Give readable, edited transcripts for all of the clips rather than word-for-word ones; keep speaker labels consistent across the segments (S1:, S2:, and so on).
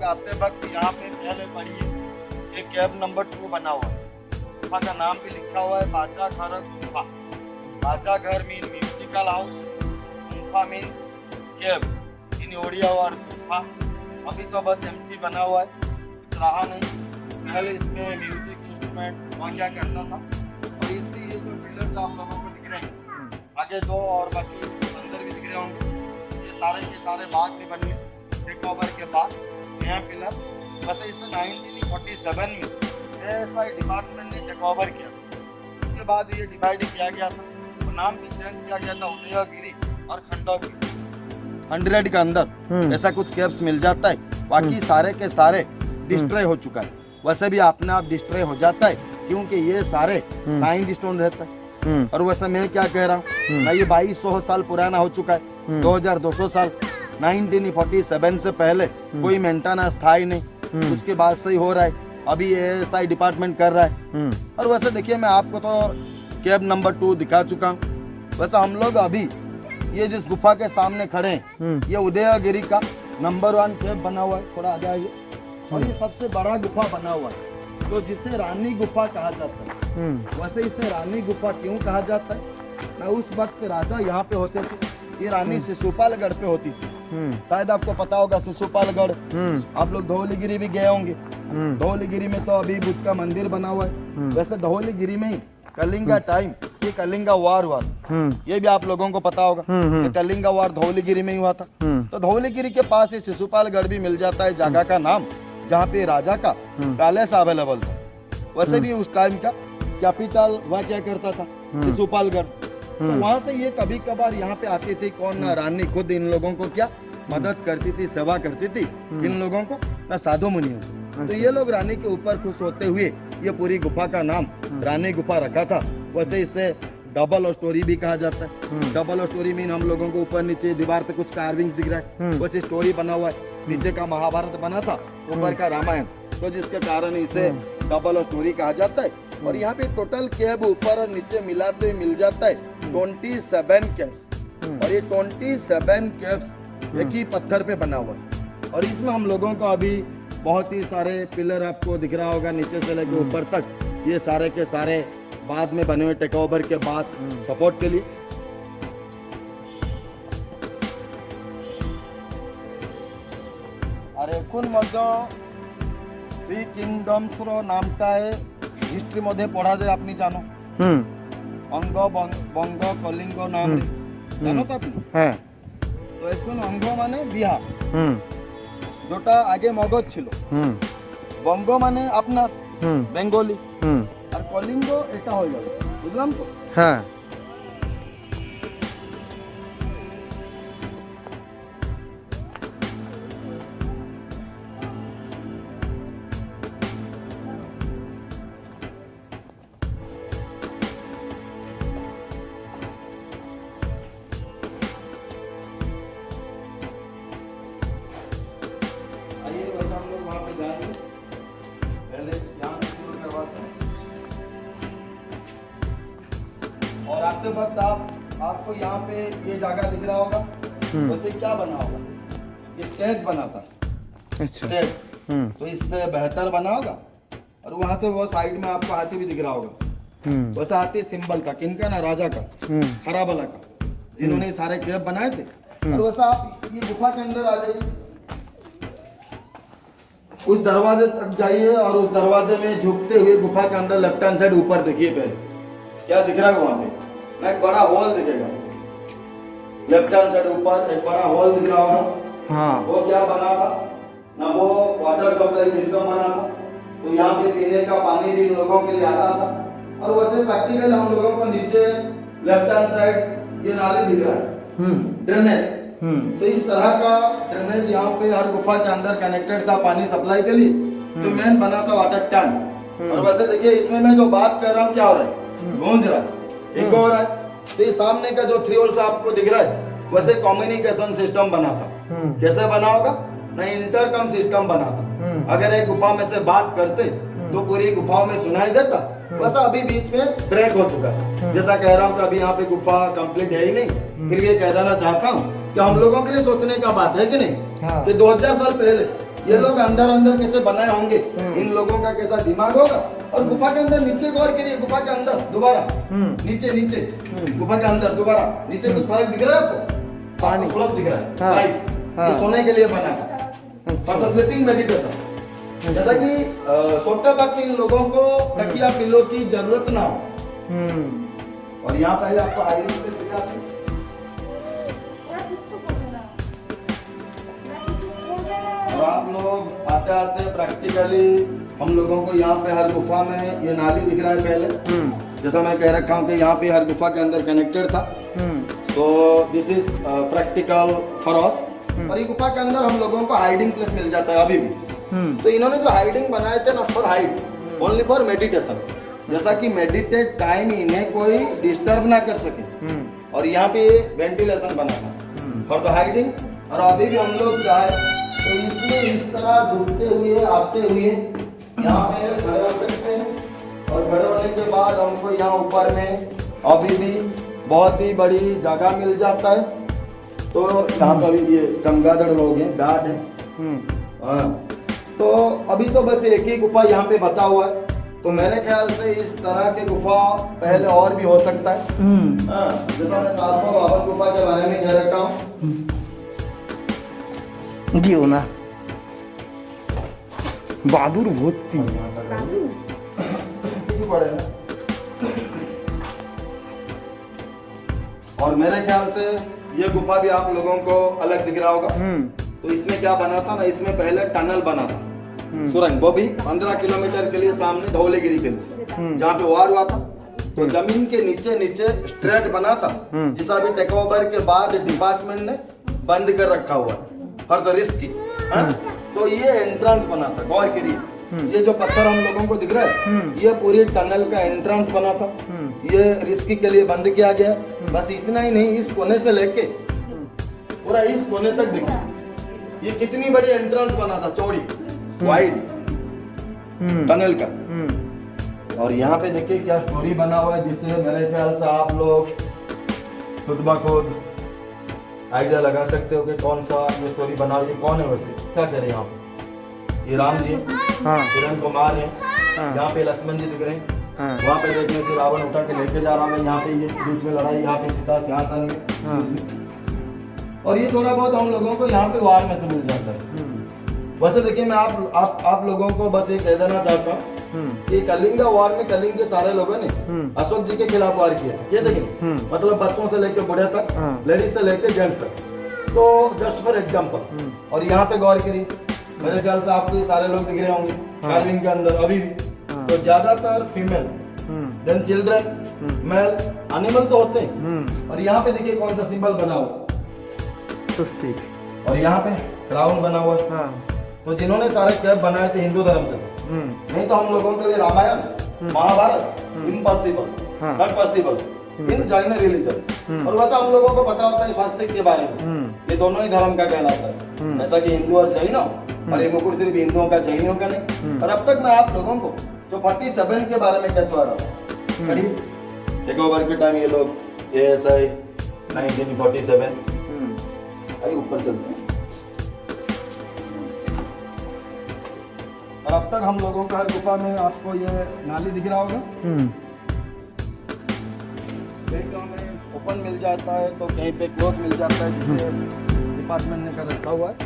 S1: आते वक्त यहाँ पे पहले पढ़िए एक कैब नंबर 2 बना हुआ है। गुफा का नाम भी लिखा हुआ है बाजा घर गुफा। बाजा घर मीन म्यूजिकल हाउस, गुफा मीन कैब इन ओडिया और गुफा। अभी तो बस एम्प्टी बना हुआ है, कुछ रहा नहीं। पहले इसमें म्यूजिक इंस्ट्रूमेंट और क्या करता था। और इसमें ये जो पिलर्स आप लोगों को दिख रहे हैं आगे दो और बाकी अंदर भी दिख रहे होंगे, ये सारे के सारे बाद में बने टेक ओवर के बाद नया पिलर। वैसे इसे 1947 में एएसआई डिपार्टमेंट ने टेक ओवर किया। उसके बाद ये डिवाइड किया गया था, तो नाम भी चेंज किया गया था उदयगिरी और खंडगिरी। 100 के अंदर ऐसा कुछ कैब्स मिल जाता है, बाकी सारे के सारे डिस्ट्रॉय हो चुका है। वैसे भी अपने आप डिस्ट्रॉय हो जाता है क्योंकि ये सारे साइंड स्टोन रहता है। और वैसे मैं क्या कह रहा हूँ ना, ये 2200 साल पुराना हो चुका है, 2200 साल। 1947 से पहले कोई मेंटेनेंस था ही नहीं, उसके बाद से ही हो रहा है। अभी एएसआई डिपार्टमेंट कर रहा है। और वैसे देखिए मैं आपको तो कैब नंबर 2 दिखा चुका हूँ। वैसे हम लोग अभी ये जिस गुफा के सामने खड़े हैं, ये उदयगिरी का नंबर 1 कैब बना हुआ है। थोड़ा आ जाइए। और ये सबसे बड़ा गुफा बना हुआ है, तो जिसे रानी गुफा कहा जाता है। वैसे इसे रानी गुफा क्यों कहा जाता है ना, उस वक्त राजा यहाँ पे होते थे। ये रानी शिशुपालगढ़ पे होती थी, शायद आपको पता होगा शिशुपालगढ़। आप लोग धौलीगिरी भी गए होंगे। धौलीगिरी में तो अभी बुद्ध का मंदिर बना हुआ है। वैसे धौलीगिरी में ही कलिंगा टाइम ये कलिंगा वार हुआ था, ये भी आप लोगों को पता होगा कि कलिंगा वार धौलीगिरी में ही हुआ था। तो धौलीगिरी के पास ही शिशुपालगढ़ भी मिल जाता है, जगह का नाम जहाँ पे राजा का पैलेस अवेलेबल था। वैसे भी उस टाइम का कैपिटल वह क्या करता था, शिशुपालगढ़। तो वहां से ये कभी कभार यहाँ पे आती थी। कौन ना, रानी खुद इन लोगों को क्या मदद करती थी, सेवा करती थी इन लोगों को ना, साधु मुनियों। तो ये लोग रानी के ऊपर खुश होते हुए ये पूरी गुफा का नाम रानी गुफा रखा था। वैसे इसे डबल स्टोरी भी कहा जाता है। डबल स्टोरी मीन हम लोगों को ऊपर नीचे दीवार पे कुछ कार्विंग्स दिख रहा है, वैसे स्टोरी बना हुआ है। नीचे का महाभारत बना था, ऊपर का रामायण, तो जिसके कारण इसे डबल स्टोरी कहा जाता है। और यहाँ पे टोटल कैब ऊपर और नीचे मिलाते मिल जाता है 27 कैब्स। और ये 27 कैब्स एक ही पत्थर पे बना हुआ है। और इसमें हम लोगों को अभी बहुत ही सारे पिलर आपको दिख रहा होगा, नीचे से लेकर ऊपर तक। ये सारे के सारे बाद में बने हुए टेक ओवर के बाद सपोर्ट के लिए। আর এখন মধ্যে থ্রি কিংডমসর নামটায় হিস্ট্রি মধ্যে পড়া যায়, আপনি জানো। অঙ্গ বঙ্গ কলিঙ্গ নাম জানো তো আপনি? হ্যাঁ। তো এখন অঙ্গ মানে বিহার, যেটা আগে মগধ ছিল। বঙ্গ মানে আপনার বেঙ্গলি, আর কলিঙ্গ এটা হয়ে যাবে, বুঝলাম তো? হ্যাঁ। और आते वक्त आपको यहाँ पे ये जगह दिख रहा होगा, वैसे क्या बना होगा, ये स्टेज बना था। स्टेज तो इससे बेहतर बना होगा। और वहां से वो साइड में आपको हाथी भी दिख रहा होगा। वैसे हाथी सिंबल था किनका ना, राजा का, खराबला का, जिन्होंने सारे कैब बनाए थे। और वैसा आप ये गुफा के अंदर आ जाइए, उस दरवाजे तक जाइए और उस दरवाजे में झुकते हुए गुफा के अंदर लेफ्ट हैंड साइड ऊपर देखिए, पहले क्या दिख रहा है वहां पे ना, एक बड़ा हॉल दिखेगा। लेफ्ट हैंड साइड ऊपर एक बड़ा हॉल दिख रहा होगा। हाँ। वो क्या बना था ना, वो वाटर सप्लाई सिस्टम बना था। तो यहाँ पे पीने का पानी भी लोगों के लिए आता था। और वैसे प्रैक्टिकल हम लोगों को नीचे लेफ्ट हैंड साइड ये नाली दिख रहा है, ड्रेनेज। तो इस तरह का ड्रेनेज यहाँ पे हर गुफा के अंदर कनेक्टेड था पानी सप्लाई के लिए। तो मेन बना था वाटर टैंक। और वैसे देखिए इसमें मैं जो बात कर रहा हूँ क्या हो रहा है, गूंज रहा है, ठीक हो रहा है। तो ये सामने का जो 3 होल्स आपको दिख रहा है, वैसे कम्युनिकेशन सिस्टम बना था। कैसे बना होगा ना, इंटरकम सिस्टम बना था। अगर एक गुफा में से बात करते तो पूरी गुफाओं में सुनाई देता। वैसा अभी बीच में ब्रेक हो चुका है। जैसा कह रहा हूँ कि अभी यहाँ पे गुफा कंप्लीट है ही नहीं। फिर ये कह देना चाहता हूँ कि हम लोगों के लिए सोचने का बात है कि नहीं, कि 2000 साल पहले ये लोग अंदर अंदर कैसे बनाए होंगे, इन लोगों का कैसा दिमाग होगा। और गुफा के अंदर नीचे गौर करिए, गुफा के अंदर दोबारा नीचे नीचे गुफा के अंदर दोबारा नीचे कुछ फर्क दिख रहा है आपको?
S2: पानी
S1: स्लोप दिख रहा है,
S2: हाँ,
S1: स्लाइड।
S2: हाँ।
S1: ये सोने के लिए बना है फॉर द स्लीपिंग मेडिटेशन। जैसा कि सोते वक्त इन लोगों को तकिया पिलो की जरूरत ना हो। और यहाँ पहले आपको आईडी से दिखाते हैं। और आप लोग आते आते प्रैक्टिकली हम लोगों को यहाँ पे हर गुफा में ये नाली दिख रहा है पहले, जैसा मैं कह रखा हूँ कि यहाँ पे हर गुफा के अंदर कनेक्टेड था। तो this is practical for us. और ये गुफा के अंदर हम लोगों को हाइडिंग प्लेस मिल जाता है अभी भी। तो इन्होंने जो हाइडिंग बनाए थे not for hide, only for meditation, जैसा कि मेडिटेट टाइम इन्हें कोई डिस्टर्ब ना कर सके। और यहाँ पे वेंटिलेशन बना था फॉर द हाइडिंग। और अभी भी हम लोग चाहे तो इसमें इस तरह झुकते हुए आते हुए यहाँ पे खड़े हो सकते हैं। और खड़े होने के बाद हमको यहाँ ऊपर में अभी भी बहुत ही बड़ी जगह मिल जाता है। तो यहाँ पर अभी ये चमगादड़ लोग हैं, गार्ड हैं। हाँ, तो अभी तो बस एक ही गुफा यहाँ पे बचा हुआ है। तो मेरे ख्याल से इस तरह के गुफा पहले और भी हो सकता है। हाँ, जैसा मैं 752 गुफा के बारे में कह रखा हूँ।
S2: जी हो ना बहादुर भूती
S1: और मेरे ख्याल से ये गुफा भी आप लोगों को अलग दिख रहा होगा। तो इसमें क्या बना था ना, इसमें पहले टनल बना था सुरंग, वो भी 15 किलोमीटर के लिए सामने धौलागिरी के लिए, जहाँ पे वार हुआ था। तो जमीन के नीचे नीचे स्ट्रेट बना था, जिसे अभी टेक ओवर के बाद डिपार्टमेंट ने बंद कर रखा हुआ फॉर द रिस्क। तो ये एंट्रेंस बना था, गौर करिए। ये जो पत्थर हम लोगों को दिख रहा है, ये पूरी टनल का एंट्रेंस बना था। ये रिस्क के लिए बंद किया गया। बस इतना ही नहीं, इस कोने से लेके पूरा इस कोने तक दिखा। ये कितनी बड़ी एंट्रेंस बना था, चौड़ी वाइड टनल का। और यहाँ पे देखिए क्या स्टोरी बना हुआ है, जिससे मेरे ख्याल से आप लोग खुद ब खुद आइडिया लगा सकते हो कि कौन सा ये स्टोरी बना हुआ है। ये कौन है वैसे, क्या करे यहाँ पे? ये राम जी, किरण कुमार है। यहाँ पे लक्ष्मण जी दिख रहे हैं। वहाँ पे देखने से रावण उठा के लेके जा रहा है। यहाँ पे ये बीच में लड़ाई, यहाँ पे सीता सिंहासन में। और ये थोड़ा बहुत हम लोगों को यहाँ पे वार में से मिल जाता है। वैसे देखिए, मैं आप लोगों को बस ये कह देना चाहता हूँ कि कलिंगा वार में कलिंग के सारे लोगों ने अशोक जी के खिलाफ वार किया था। ये देखिए, मतलब बच्चों से लेकर बूढ़े तक, लेडीज से लेकर जेंट्स तक। तो जस्ट फॉर एग्जांपल। और यहाँ पे गौर करिए, मेरे ख्याल से आपको ये सारे लोग दिख रहे होंगे कार्विंग के अंदर अभी भी। तो ज्यादातर female, then children, male, animal तो होते हैं। और यहाँ पे देखिए कौन सा सिंबल बना हुआ, सुस्ती। और यहाँ पे क्राउन बना हुआ है। तो जिन्होंने सारे कैप बनाए थे हिंदू धर्म से, नहीं तो हम लोगों के लिए Ramayana, Mahabharata impossible, not possible in Jain religion. और वैसा हम लोगों को पता होता है स्वास्तिक के बारे में, ये दोनों ही धर्म का कहलाता है, जैसा कि हिंदू और जैन। और ये मुकुट सिर्फ हिंदुओं का, जैनियों का नहीं। और अब तक मैं आप लोगों को जो 47 के बारे में कहता आ रहा हूँ, टेक ओवर के टाइम ये लोग ASI 1947 ऊपर चलते हैं। और अब तक हम लोगों का हर गुफा में आपको ये नाली दिख रहा होगा। कहीं तो हमें ओपन मिल जाता है, तो कहीं पे क्लोज मिल जाता है, जिसे डिपार्टमेंट ने कर रखा हुआ है।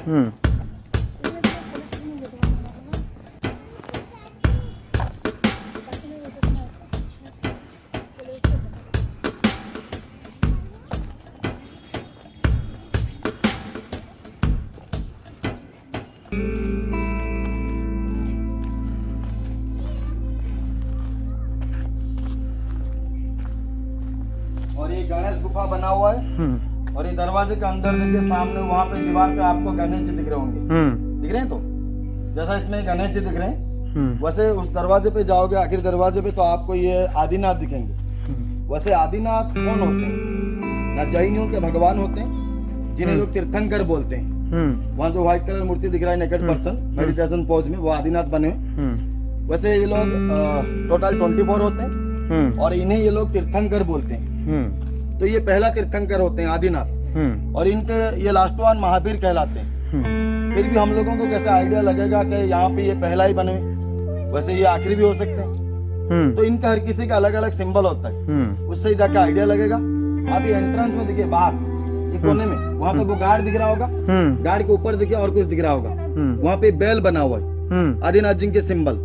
S1: और ये गणेश गुफा बना हुआ है। और ये दरवाजे के अंदर देखिए, सामने वहाँ पे दीवार पे आपको गणेश जी दिख रहे होंगे, दिख रहे हैं। तो जैसा इसमें गणेश जी दिख रहे हैं, वैसे उस दरवाजे पे जाओगे, आखिर दरवाजे पे, तो आपको ये आदिनाथ दिखेंगे। वैसे आदिनाथ कौन होते हैं? ना जैनियों के भगवान होते हैं, जिन्हें लोग तीर्थंकर बोलते हैं। वहाँ जो व्हाइट कलर मूर्ति दिख रहा है, नेकेड पर्सन मेडिटेशन पोज में, वो आदिनाथ बने। वैसे ये लोग टोटल 24 होते हैं, और इन्हें ये लोग तीर्थंकर बोलते हैं। तो ये पहला तीर्थंकर होते हैं आदिनाथ। और इनके ये लास्ट वन महावीर कहलाते हैं। फिर भी हम लोगों को कैसे आइडिया लगेगा कि यहाँ पे ये पहला ही बने, वैसे ये आखिरी भी हो सकते हैं। तो इनका हर किसी का अलग अलग सिंबल होता है, उससे ही जाके आइडिया लगेगा। अभी एंट्रेंस में देखिए बाहर ये कोने में, वहाँ पे वो गार्ड दिख रहा होगा, गार्ड के ऊपर देखिए और कुछ दिख रहा होगा, वहाँ पे बेल बना हुआ है, आदिनाथ जी के सिंबल।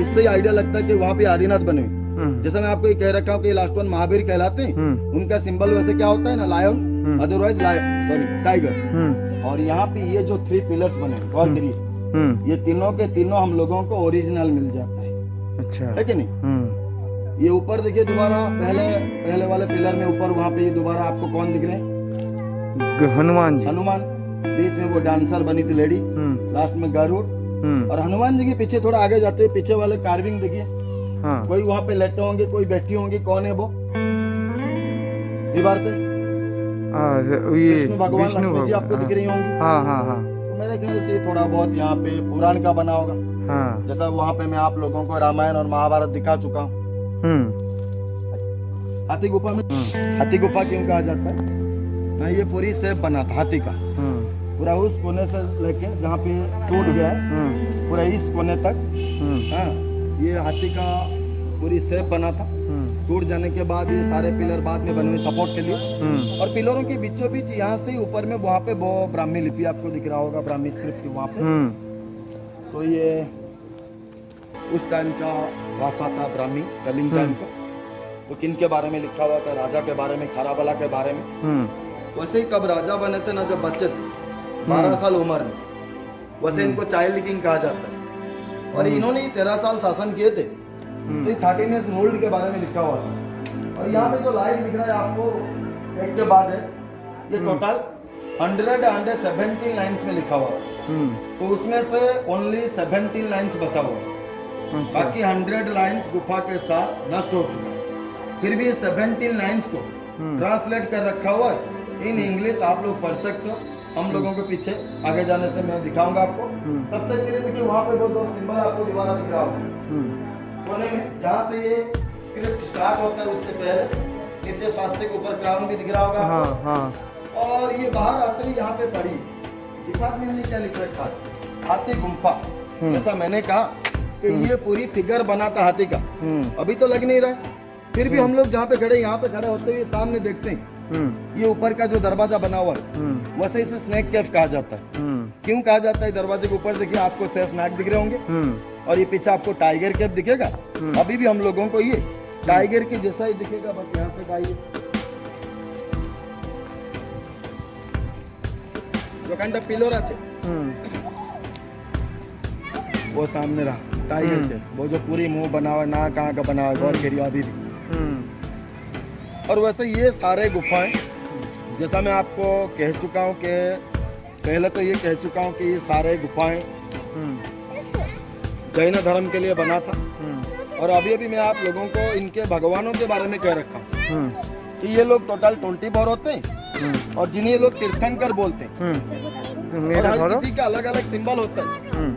S1: इससे ही आइडिया लगता है कि वहाँ पे आदिनाथ बने हुए। जैसा मैं आपको ये कह रखा हूँ कि लास्ट वन महावीर कहलाते हैं, उनका सिंबल वैसे क्या होता है ना, लायन, अदरवाइज टाइगर। और यहाँ पे ये जो 3 पिलर्स बने गौर करिए, ये तीनों के तीनों हम लोगों को ओरिजिनल मिल जाता है। अच्छा है कि नहीं? ये ऊपर देखिए दोबारा पहले वाले पिलर में ऊपर वहाँ पे ये दोबारा आपको कौन दिख रहे हैं? हनुमान जी। हनुमान, बीच में वो डांसर बनी थी लेडी, लास्ट में गरुड़। और हनुमान जी के पीछे थोड़ा आगे जाते हुए पीछे वाले कार्विंग देखिए, कोई वहाँ पे लेटे होंगे, कोई बैठी होंगी, कौन है वो दीवार पे? ये भगवान लक्ष्मी जी आपको दिख रही होंगी। तो मेरे ख्याल से थोड़ा बहुत यहाँ पे पुराण का बना होगा। जैसा वहाँ पे मैं आप लोगों को रामायण और महाभारत दिखा चुका हूँ। हाथी गुफा में हाथी गुफा क्यों कहा जाता है ना, ये पूरी शेप बना था हाथी का, पूरा उस कोने से लेके जहाँ पे टूट गया है पूरा इस कोने तक। ये हाथी का पूरी शेप बना था। टूट जाने के बाद ये सारे पिलर बाद में बने हुए सपोर्ट के लिए। और पिलरों के बीचों बीच यहाँ से ऊपर में वहाँ पे वो ब्राह्मी लिपि आपको दिख रहा होगा, ब्राह्मी स्क्रिप्ट की वहाँ पे। तो ये उस टाइम का भाषा था, ब्राह्मी कलिंग टाइम का। तो किन के बारे में लिखा हुआ था? राजा के बारे में, खाराबला के बारे में। वैसे ही कब राजा बने थे ना, जब बच्चे थे 12 साल उम्र में, वैसे इनको चाइल्ड किंग कहा जाता है। और इन्होंने 13 साल शासन किए थे, तो 13 इयर्स रूल्ड के बारे में लिखा हुआ था। और यहाँ पे जो लाइन दिख रहा है आपको एक के बाद है, ये टोटल 117 लाइन्स में लिखा हुआ है। तो उसमें से ओनली 17 लाइन्स बचा हुआ है, बाकी 100 लाइन्स गुफा के साथ नष्ट हो चुका है। फिर भी 17 लाइन्स को ट्रांसलेट कर रखा हुआ है इन इंग्लिश, आप लोग पढ़ सकते हो। हम लोगों के पीछे आगे जाने से मैं दिखाऊंगा आपको। तब तक के लिए देखिए वहाँ पे वो 2 सिंबल आपको दोबारा दिख रहा होगा कोने में, जहाँ से ये स्क्रिप्ट स्टार्ट होता है उससे पहले नीचे स्वास्तिक, ऊपर क्राउन भी दिख रहा होगा आपको। और ये बाहर आते ही यहाँ पे पड़ी डिपार्टमेंट ने क्या लिख रखा है, हाथी गुम्फा। जैसा मैंने कहा कि ये पूरी फिगर बना था हाथी का, अभी तो लग नहीं रहा। फिर भी हम लोग जहाँ पे खड़े, यहाँ पे खड़े होते हुए सामने देखते हैं ये ऊपर का जो दरवाजा बना हुआ है, वैसे इसे स्नेक केव कहा जाता है। क्यों कहा जाता है? दरवाजे के ऊपर देखिए आपको 6 स्नैक दिख रहे होंगे, और ये पीछे आपको टाइगर केव दिखेगा। अभी भी हम लोगों को ये टाइगर के जैसा ही दिखेगा, बस यहाँ पे टाइगर जो काइंड ऑफ पिलर আছে वो सामने रहा टाइगर केव, वो जो पूरी मुंह बना हुआ, ना कहाँ का बना हुआ, गौर करिए अभी भी। और वैसे ये सारे गुफाएं, जैसा मैं आपको कह चुका हूँ कि पहले तो ये कह चुका हूँ कि ये सारे गुफाएं जैन धर्म के लिए बना था। और अभी अभी मैं आप लोगों को इनके भगवानों के बारे में कह रखा हूँ कि ये लोग टोटल 24 होते हैं, और जिन्हें ये लोग तीर्थंकर बोलते हैं। और हर किसी का अलग अलग सिंबल होता है।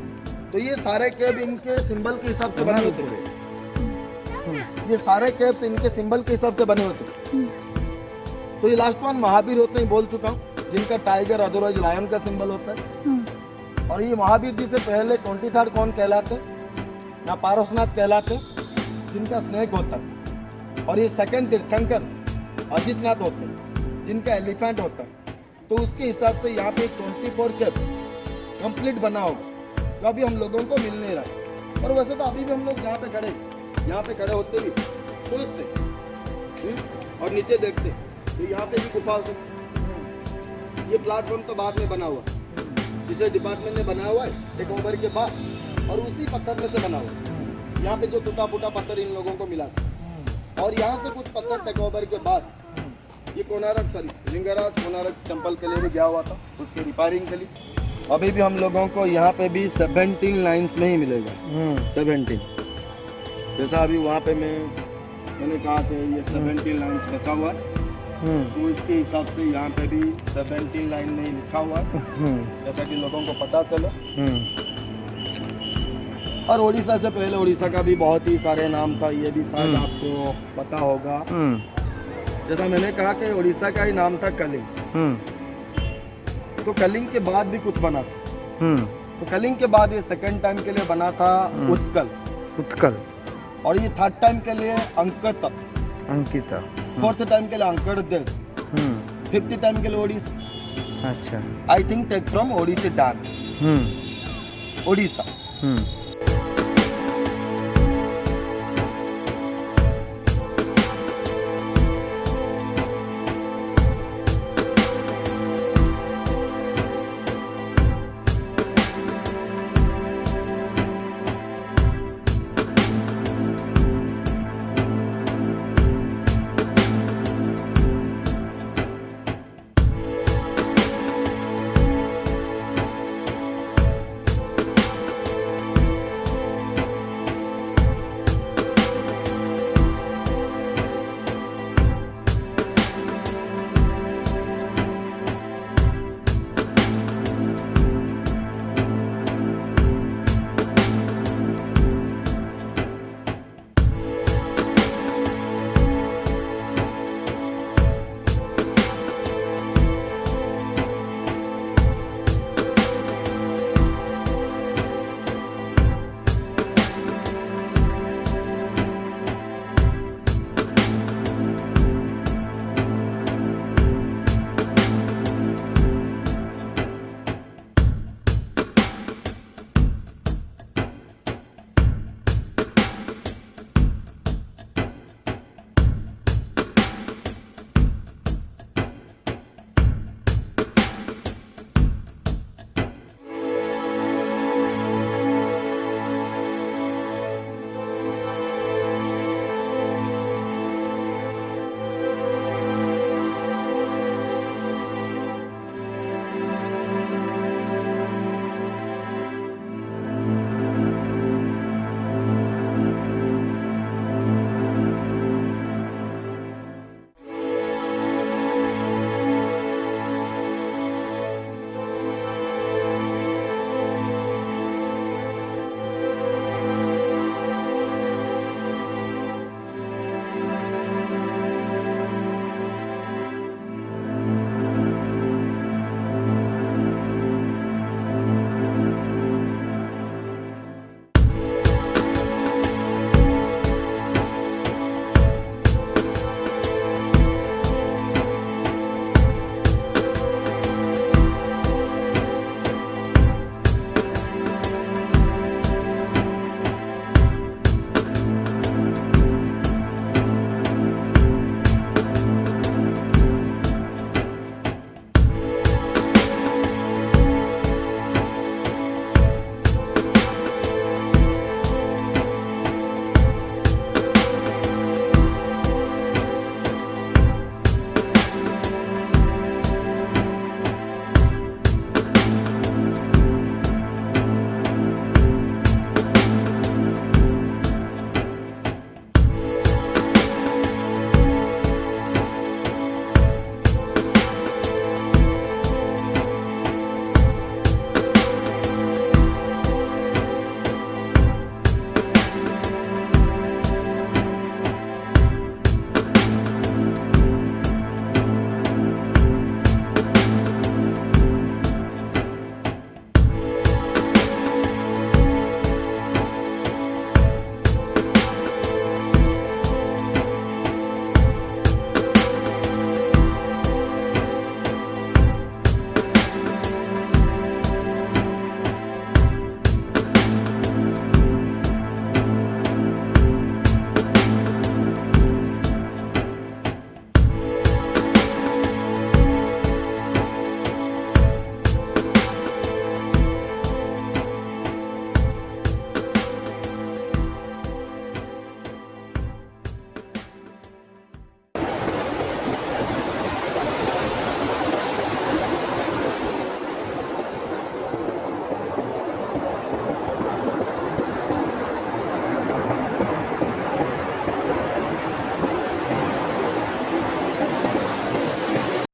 S1: तो ये सारे केव इनके सिंबल के हिसाब से बने होते हैं। ये सारे केव्स इनके सिंबल के हिसाब से बने होते हैं। तो ये लास्ट वन महावीर होते हैं, बोल चुका हूँ, जिनका टाइगर अदरवाइज लायन का सिंबल होता है। और ये महावीर जी से पहले 23rd कौन कहलाते ना, पारसनाथ कहलाते, जिनका स्नेक होता है। और ये सेकंड तीर्थंकर अजितनाथ होते हैं, जिनका एलिफेंट होता है। तो उसके हिसाब से यहाँ पे 24 केव कंप्लीट बना होगा, जो अभी हम लोगों को मिल नहीं रहा। और वैसे तो अभी भी हम लोग यहाँ पे खड़े होते भी सोचते और नीचे देखते, तो यहाँ पे भी गुफा हो सकती। ये प्लेटफॉर्म तो बाद में बना हुआ, जिसे डिपार्टमेंट ने बनाया हुआ है टेक ओवर के बाद, और उसी पत्थर में से बना हुआ। यहाँ पे जो टूटा फूटा पत्थर इन लोगों को मिला था, और यहाँ से कुछ पत्थर टेक ओवर के बाद ये लिंगराज कोणार्क टेम्पल के लिए भी गया हुआ था, उसके रिपेयरिंग के लिए। अभी भी हम लोगों को यहाँ पे भी 17 लाइन्स में ही मिलेगा, 17। जैसा अभी वहाँ पे मैंने कहा कि ये 17 लाइन्स बचा हुआ है, तो इसके हिसाब से यहाँ पे भी 17 लाइन में ही लिखा हुआ है, जैसा कि लोगों को पता चले। और उड़ीसा से पहले उड़ीसा का भी बहुत ही सारे नाम था, ये भी शायद आपको पता होगा। जैसा मैंने कहा कि उड़ीसा का ही नाम था कलिंग। तो कलिंग के बाद भी कुछ बना था, तो कलिंग के बाद ये सेकंड टाइम के लिए बना था उत्कल,
S2: उत्कल,
S1: और ये थर्ड टाइम के लिए अंकित,
S2: अंकिता,
S1: फोर्थ टाइम के लिए अंकरदेश, फिफ्थ टाइम के लिए ओडिसी।
S2: अच्छा,
S1: I think take from Odissi dance, Odisha.